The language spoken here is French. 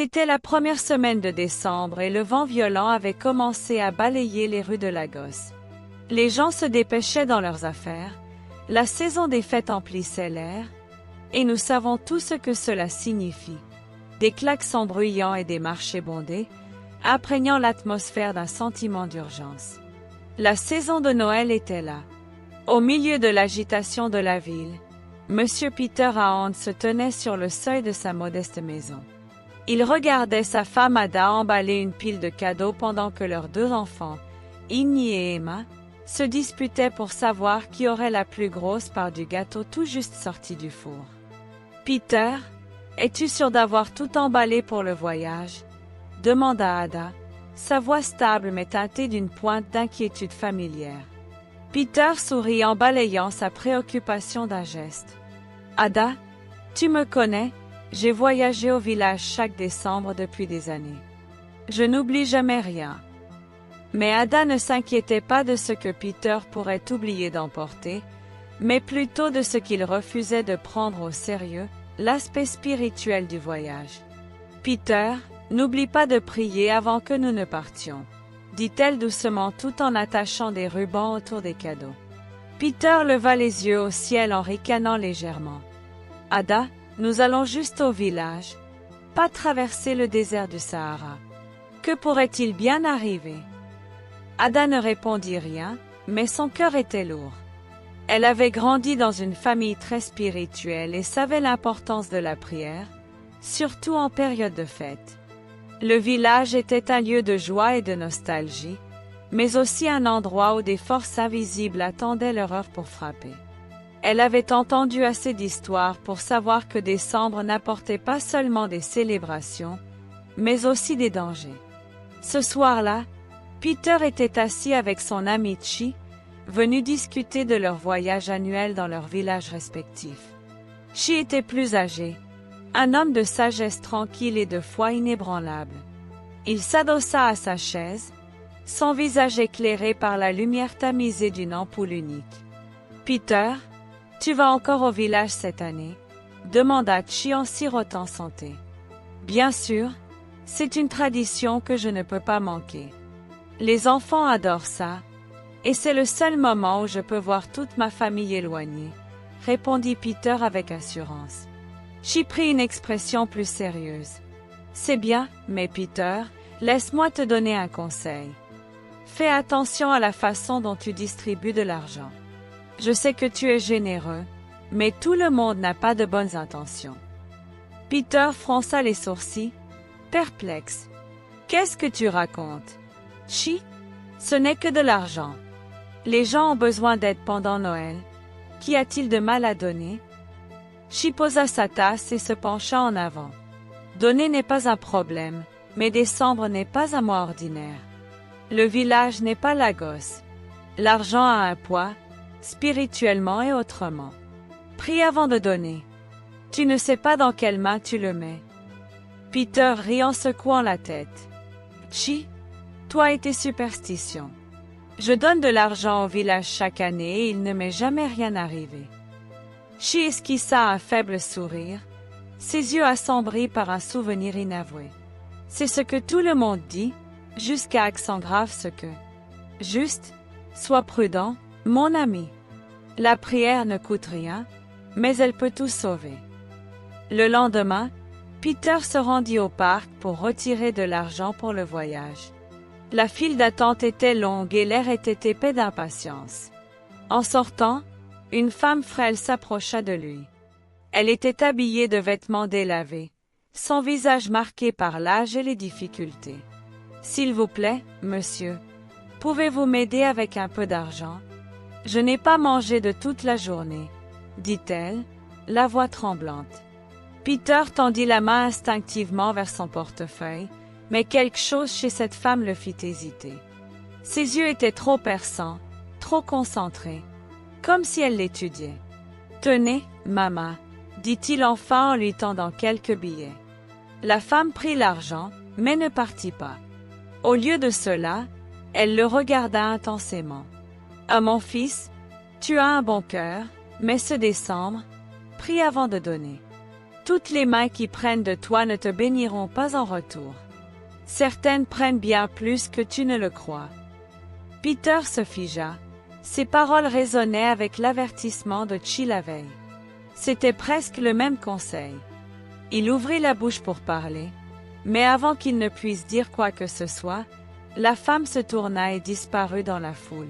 C'était la première semaine de décembre et le vent violent avait commencé à balayer les rues de Lagos. Les gens se dépêchaient dans leurs affaires, la saison des fêtes emplissait l'air, et nous savons tout ce que cela signifie. Des klaxons bruyants et des marchés bondés, imprégnant l'atmosphère d'un sentiment d'urgence. La saison de Noël était là. Au milieu de l'agitation de la ville, Monsieur Peter Ahand se tenait sur le seuil de sa modeste maison. Il regardait sa femme Ada emballer une pile de cadeaux pendant que leurs deux enfants, Igny et Emma, se disputaient pour savoir qui aurait la plus grosse part du gâteau tout juste sorti du four. « Peter, es-tu sûr d'avoir tout emballé pour le voyage ?» demanda Ada, sa voix stable mais teintée d'une pointe d'inquiétude familière. Peter sourit en balayant sa préoccupation d'un geste. « Ada, tu me connais, j'ai voyagé au village chaque décembre depuis des années. Je n'oublie jamais rien. » Mais Ada ne s'inquiétait pas de ce que Peter pourrait oublier d'emporter, mais plutôt de ce qu'il refusait de prendre au sérieux, l'aspect spirituel du voyage. « Peter, n'oublie pas de prier avant que nous ne partions, » dit-elle doucement tout en attachant des rubans autour des cadeaux. Peter leva les yeux au ciel en ricanant légèrement. « Ada, nous allons juste au village, pas traverser le désert du Sahara. Que pourrait-il bien arriver ?» Ada ne répondit rien, mais son cœur était lourd. Elle avait grandi dans une famille très spirituelle et savait l'importance de la prière, surtout en période de fête. Le village était un lieu de joie et de nostalgie, mais aussi un endroit où des forces invisibles attendaient leur heure pour frapper. Elle avait entendu assez d'histoires pour savoir que décembre n'apportait pas seulement des célébrations, mais aussi des dangers. Ce soir-là, Peter était assis avec son ami Chi, venu discuter de leur voyage annuel dans leurs villages respectifs. Chi était plus âgé, un homme de sagesse tranquille et de foi inébranlable. Il s'adossa à sa chaise, son visage éclairé par la lumière tamisée d'une ampoule unique. « Peter, tu vas encore au village cette année ?» demanda Chi en sirotant son thé. « Bien sûr, c'est une tradition que je ne peux pas manquer. Les enfants adorent ça, et c'est le seul moment où je peux voir toute ma famille éloignée, » répondit Peter avec assurance. Chi prit une expression plus sérieuse. « C'est bien, mais Peter, laisse-moi te donner un conseil. Fais attention à la façon dont tu distribues de l'argent. Je sais que tu es généreux, mais tout le monde n'a pas de bonnes intentions. » Peter fronça les sourcils, perplexe. « Qu'est-ce que tu racontes? Chi, ce n'est que de l'argent. Les gens ont besoin d'aide pendant Noël. Qu'y a-t-il de mal à donner? » Chi posa sa tasse et se pencha en avant. « Donner n'est pas un problème, mais décembre n'est pas un mois ordinaire. Le village n'est pas Lagos. L'argent a un poids, spirituellement et autrement. Prie avant de donner. Tu ne sais pas dans quelle main tu le mets. » Peter rit en secouant la tête. « Chi, toi et tes superstitions. Je donne de l'argent au village chaque année et il ne m'est jamais rien arrivé. » Chi esquissa un faible sourire, ses yeux assombris par un souvenir inavoué. « C'est ce que tout le monde dit, jusqu'à accent grave ce que. Juste, sois prudent, mon ami. La prière ne coûte rien, mais elle peut tout sauver. » Le lendemain, Peter se rendit au parc pour retirer de l'argent pour le voyage. La file d'attente était longue et l'air était épais d'impatience. En sortant, une femme frêle s'approcha de lui. Elle était habillée de vêtements délavés, son visage marqué par l'âge et les difficultés. « S'il vous plaît, monsieur, pouvez-vous m'aider avec un peu d'argent? Je n'ai pas mangé de toute la journée, » dit-elle, la voix tremblante. Peter tendit la main instinctivement vers son portefeuille, mais quelque chose chez cette femme le fit hésiter. Ses yeux étaient trop perçants, trop concentrés, comme si elle l'étudiait. « Tenez, maman, » dit-il enfin en lui tendant quelques billets. La femme prit l'argent, mais ne partit pas. Au lieu de cela, elle le regarda intensément. « Ah mon fils, tu as un bon cœur, mais ce décembre, prie avant de donner. Toutes les mains qui prennent de toi ne te béniront pas en retour. Certaines prennent bien plus que tu ne le crois. Peter se figea. Ces paroles résonnaient avec l'avertissement de Chi la veille. C'était presque le même conseil. Il ouvrit la bouche pour parler, mais avant qu'il ne puisse dire quoi que ce soit, la femme se tourna et disparut dans la foule.